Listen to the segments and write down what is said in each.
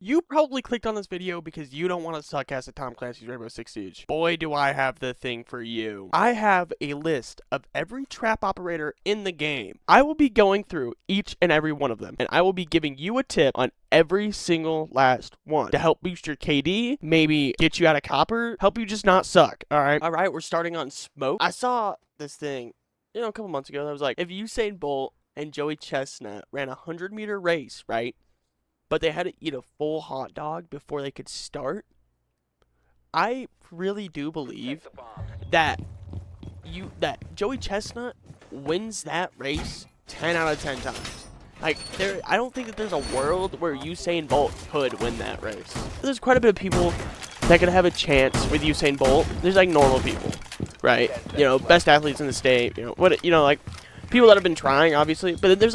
You probably clicked on this video because you don't want to suck ass at Tom Clancy's Rainbow Six Siege. Boy, do I have the thing for you. I have a list of every trap operator in the game. I will be going through each and every one of them, and I will be giving you a tip on every single last one to help boost your KD, maybe get you out of copper, help you just not suck, alright? Alright, we're starting on smoke. I saw this thing, a couple months ago that was like, if Usain Bolt and Joey Chestnut ran a 100-meter race, right? But they had to eat a full hot dog before they could start. I really do believe that Joey Chestnut wins that race 10 out of 10 times. Like, I don't think that there's a world where Usain Bolt could win that race. There's quite a bit of people that could have a chance with Usain Bolt. There's like normal people, right? Best athletes in the state. Like people that have been trying, obviously. But then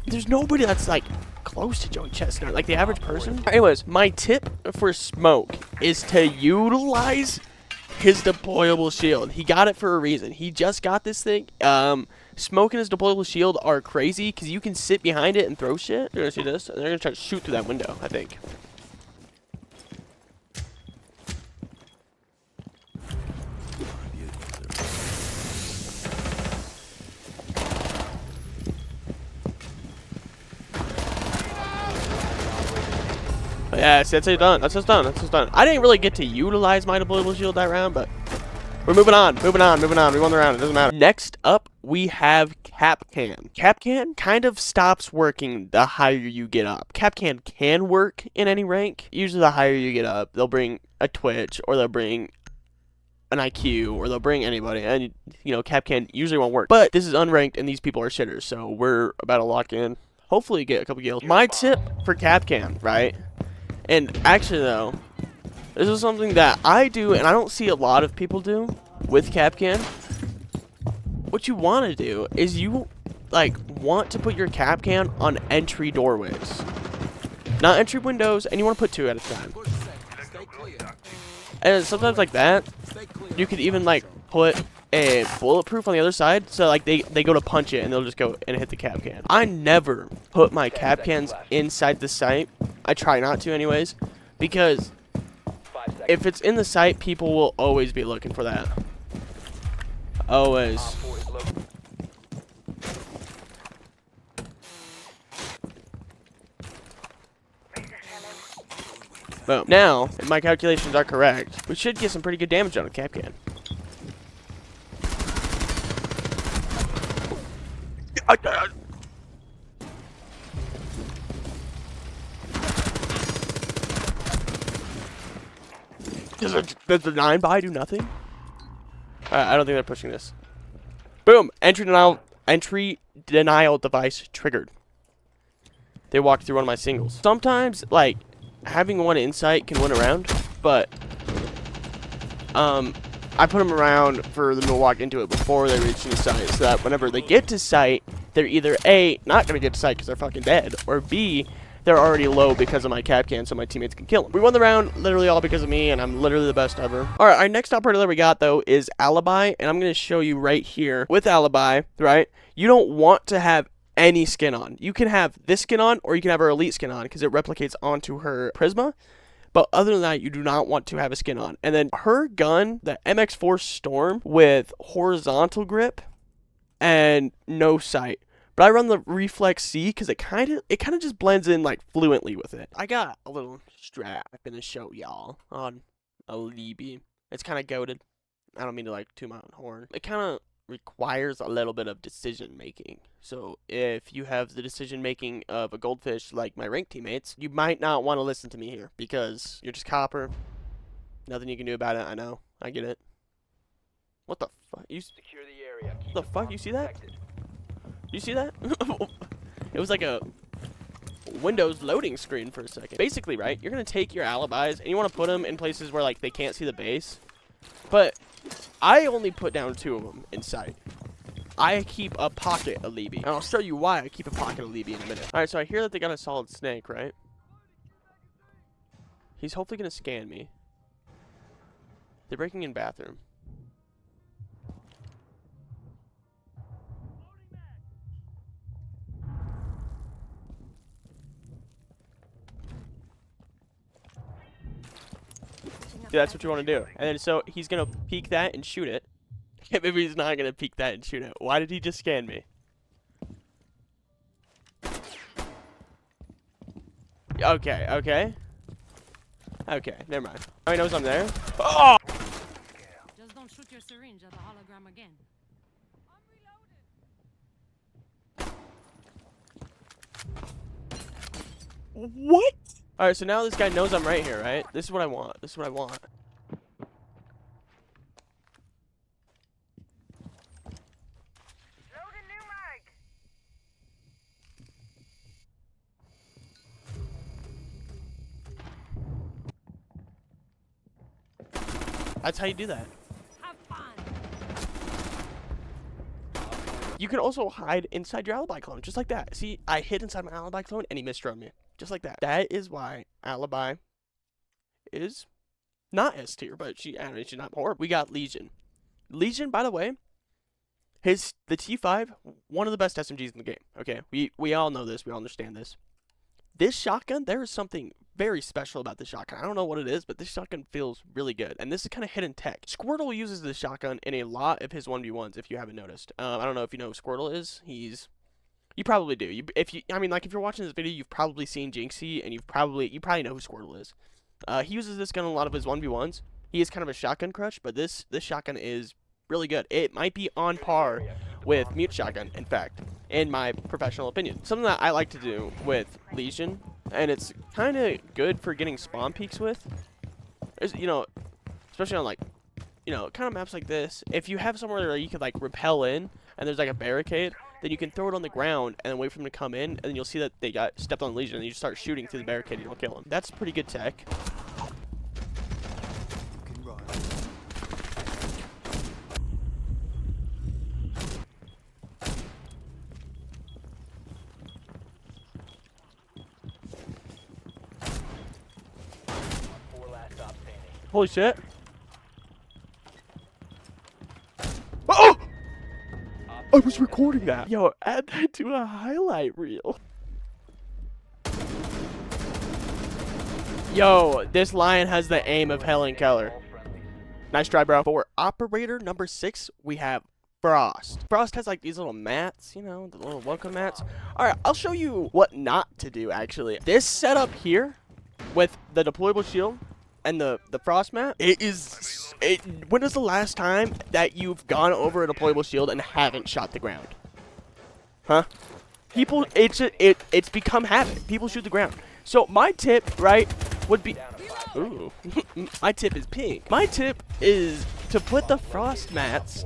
there's nobody that's like close to Joey Chestnut, like the average person. Anyways, my tip for Smoke is to utilize his deployable shield. He got it for a reason. He just got this thing. Smoke and his deployable shield are crazy because you can sit behind it and throw shit. You're gonna see this, and they're gonna try to shoot through that window, I think. But yeah, that's it done. That's just done. That's just done. I didn't really get to utilize my deployable shield that round, but we're moving on. We won the round. It doesn't matter. Next up, we have Kapkan. Kapkan kind of stops working the higher you get up. Kapkan can work in any rank. Usually the higher you get up, they'll bring a Twitch, or they'll bring an IQ, or they'll bring anybody. And, Kapkan usually won't work. But this is unranked, and these people are shitters, so we're about to lock in. Hopefully get a couple kills. My tip for Kapkan, right? And actually, though, this is something that I do, and I don't see a lot of people do with Kapkan. What you want to do is you, want to put your Kapkan on entry doorways. Not entry windows, and you want to put 2 at a time. And sometimes like that, you could even, put a bulletproof on the other side, so, they go to punch it, and they'll just go and hit the Kapkan. I never put my Kapkans inside the site. I try not to anyways, because if it's in the site, people will always be looking for that. Always. Boom. Now, if my calculations are correct, we should get some pretty good damage on a Kapkan. Does the 9 buy do nothing? I don't think they're pushing this. Boom! Entry denial device triggered. They walked through one of my singles. Sometimes, having one insight can win around, but I put them around for them to walk into it before they reach the site, so that whenever they get to site, they're either A, not gonna get to site because they're fucking dead, or B, they're already low because of my Kapkan, so my teammates can kill them. We won the round literally all because of me, and I'm literally the best ever. Alright, our next operator that we got, though, is Alibi, and I'm going to show you right here with Alibi, right? You don't want to have any skin on. You can have this skin on, or you can have her elite skin on, because it replicates onto her Prisma. But other than that, you do not want to have a skin on. And then her gun, the MX4 Storm, with horizontal grip and no sight. But I run the Reflex C because it kind of just blends in fluently with it. I got a little strap I'm gonna show y'all on a Libby. It's kind of goated. I don't mean to toot my own horn. It kind of requires a little bit of decision making. So if you have the decision making of a goldfish like my rank teammates, you might not want to listen to me here because you're just copper. Nothing you can do about it. I know. I get it. What the fuck? Secure the area. What the fuck? You see that? You see that? It was like a Windows loading screen for a second. Basically, right, you're going to take your alibis and you want to put them in places where, they can't see the base. But I only put down 2 of them in sight. I keep a pocket alibi. And I'll show you why I keep a pocket alibi in a minute. Alright, so I hear that they got a solid snake, right? He's hopefully going to scan me. They're breaking in bathroom. That's what you want to do. And then so he's gonna peek that and shoot it. Maybe he's not gonna peek that and shoot it. Why did he just scan me? Okay, okay. Okay, never mind. Oh, he knows I'm there. Oh! Just don't shoot your syringe at the hologram again. What? Alright, so now this guy knows I'm right here, right? This is what I want. This is what I want. That's how you do that. Have fun. You can also hide inside your alibi clone, just like that. See, I hid inside my alibi clone and he misstrode me. Just like that. That is why alibi is not S tier, but I don't know, she's not horrible. We got Legion. Legion, by the way, the T5, one of the best SMGs in the game. Okay, we all know this, we all understand this. This shotgun, there is something very special about this shotgun. I don't know what it is, but this shotgun feels really good. And this is kind of hidden tech. Squirtle uses this shotgun in a lot of his 1v1s, if you haven't noticed. I don't know if you know who Squirtle is. You probably do. If you're watching this video, you've probably seen Jinxie, and you probably know who Squirtle is. He uses this gun in a lot of his 1v1s. He is kind of a shotgun crush, but this shotgun is really good. It might be on par with Mute Shotgun, in fact, in my professional opinion. Something that I like to do with Legion, and it's kind of good for getting spawn peeks with, is, especially on, like, kind of maps like this. If you have somewhere where you could, like, rappel in, and there's, like, a barricade, then you can throw it on the ground and then wait for them to come in, and then you'll see that they got stepped on Legion, and you just start shooting through the barricade and you'll kill them. That's pretty good tech. Holy shit. Oh! I was recording that. Yo, add that to a highlight reel. Yo, this lion has the aim of Helen Keller. Nice try, bro. For operator number 6, we have Frost. Frost has like these little mats, the little welcome mats. Alright, I'll show you what not to do, actually. This setup here with the deployable shield and the Frost mat, when is the last time that you've gone over a deployable shield and haven't shot the ground? Huh? People, it's become habit. People shoot the ground. So my tip, right, would be, ooh, my tip is pink. My tip is to put the Frost mats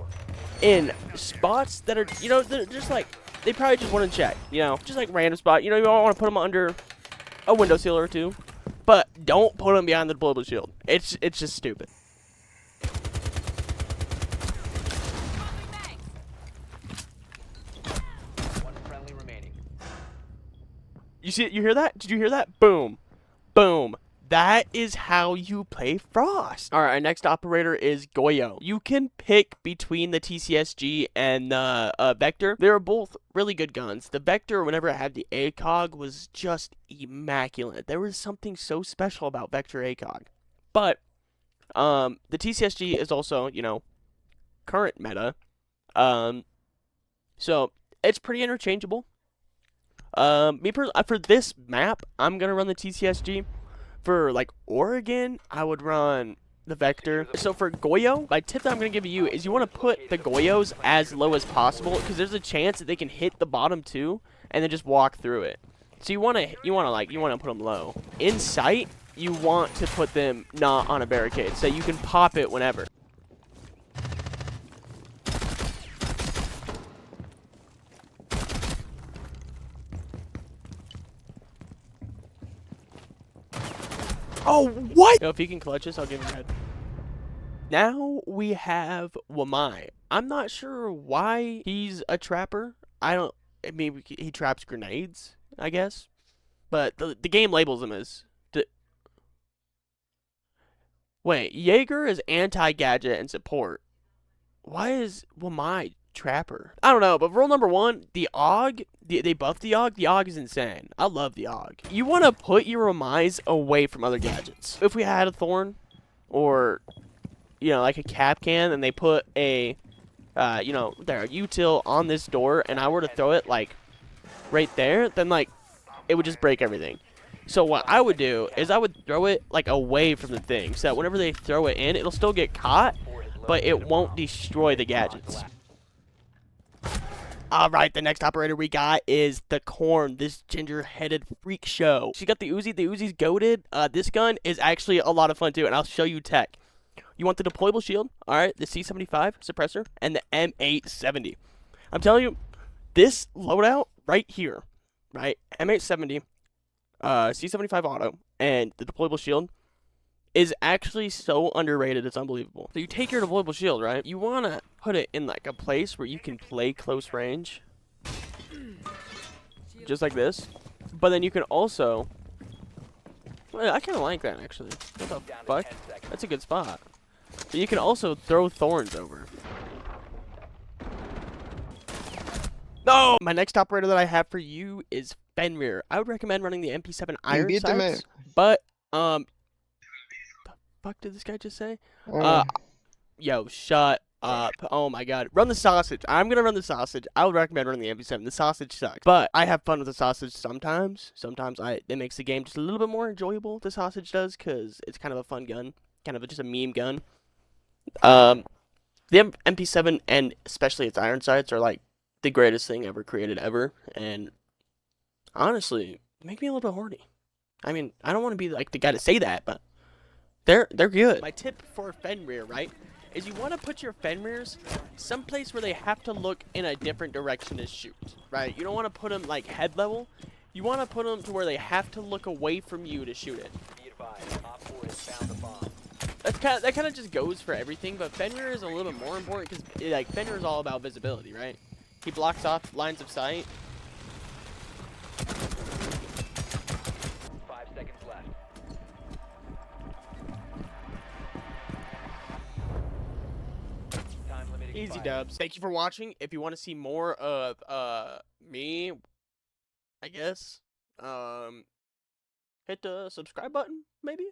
in spots that are, they're just like, they probably just want to check, just like random spot. You don't want to put them under a windowsill or two. But don't put them behind the deployable shield. It's just stupid. One friendly remaining. You see it? You hear that? Did you hear that? Boom. Boom. That is how you play Frost. Alright, our next operator is Goyo. You can pick between the TCSG and the Vector. They're both really good guns. The Vector, whenever I had the ACOG, was just immaculate. There was something so special about Vector ACOG. But, the TCSG is also, current meta. So, it's pretty interchangeable. For this map, I'm gonna run the TCSG. For, like, Oregon, I would run the Vector. So for Goyo, my tip that I'm going to give you is you want to put the Goyos as low as possible, because there's a chance that they can hit the bottom too, and then just walk through it. So you want to put them low. In sight, you want to put them not on a barricade, so you can pop it whenever. Oh, what? If he can clutch us, I'll give him red. Now we have Wamai. I'm not sure why he's a trapper. Maybe he traps grenades, I guess. But the game labels him as... Wait, Jaeger is anti-gadget and support. Why is Wamai trapper? I don't know, but rule number 1, the AUG, they buffed the AUG. The AUG is insane. I love the AUG. You want to put your Wamais away from other gadgets. If we had a Thorn or like a cap can, and they put a their util on this door, and I were to throw it like right there, then like it would just break everything. So what I would do is I would throw it like away from the thing, so that whenever they throw it in, it'll still get caught, but it won't destroy the gadgets. Alright, the next operator we got is the Corn, this ginger-headed freak show. She got the Uzi. The Uzi's goated. This gun is actually a lot of fun too, and I'll show you tech. You want the deployable shield, alright, the C75 suppressor, and the M870. I'm telling you, this loadout right here, right, M870, C75 auto, and the deployable shield is actually so underrated, it's unbelievable. So you take your deployable shield, right? You want to put it in like a place where you can play close range. Just like this. But then you can also... Well, I kind of like that, actually. What the fuck? That's a good spot. But you can also throw thorns over. No! My next operator that I have for you is Fenrir. I would recommend running the MP7 iron sights. But, the fuck did this guy just say? Yo, shut up. Oh my god. Run the sausage. I'm gonna run the sausage. I would recommend running the MP7. The sausage sucks. But I have fun with the sausage sometimes. Sometimes it makes the game just a little bit more enjoyable, the sausage does, because it's kind of a fun gun. Kind of just a meme gun. The MP7 and especially its iron sights are like the greatest thing ever created ever. And honestly, make me a little bit horny. I mean, I don't want to be like the guy to say that, but they're good. My tip for Fenrir, right, is you want to put your Fenrirs someplace where they have to look in a different direction to shoot, right? You don't want to put them like head level. You want to put them to where they have to look away from you to shoot it. That kind of just goes for everything, but Fenrir is a little bit more important because like Fenrir is all about visibility, right? He blocks off lines of sight. 5 seconds left. Time limit Easy expired. dubs. Thank you for watching. If you want to see more of me, I guess hit the subscribe button maybe.